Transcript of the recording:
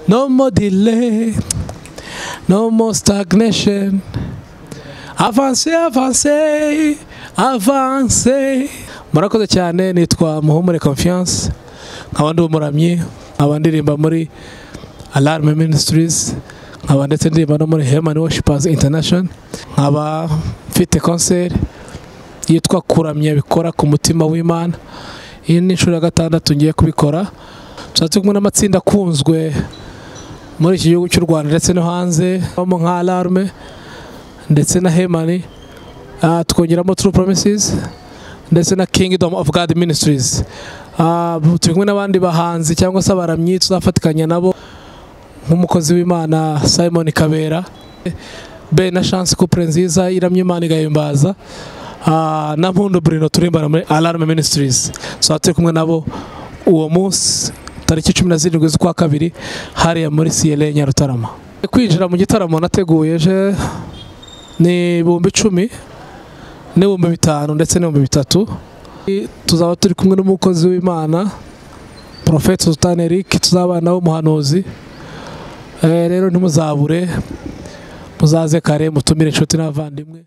No more delay, no more stagnation. Avance, avance, avance. Murakoze cyane, nitwa Muhumure Confiance. Nkabandi umuramyi, abandirimba muri Alarm Ministries, nkaba ndetse ndirimba no muri Human Worshipers International. Nkaba mfite concert yitwa kuramya bikora ku mutima w'Imana. Iyi ni inshuro ya 6 ngiye kubikora. Tuzatse kumwe n'amatsinda kunzwe muri iki gihugu cy'u Rwanda ndetse no hanze, mu nka Alarm ndetse na Human, tukongeramo True Promises ndetse na Kingdom of God Ministries. Turi kumwe n'abandi bahanzi cyangwa se abaramyi tuzafatikanya nabo nk'umukozi w'Imana Simon Kabera, na chance couple nziza iramye Imana igahimbaza, na Mpundu Bruno turimbana muri Alarm Ministries. So turi kumwe nabo uwo munsi tariki 17 z'ukwa 2 hariya muri CLA Nyarutarama. Kwinjira mu gitaramo nateguye je ni 10,000 n'ibihumbi 5 ndetse n'ibihumbi 3. Tuzaba turi kumwe n'umukozi w'Imana Prophet Sultan Eric, tuzabana w'umuhanuzi. Rero ntimuzabure, muzaze kare mutumire inshuti n'abavandimwe.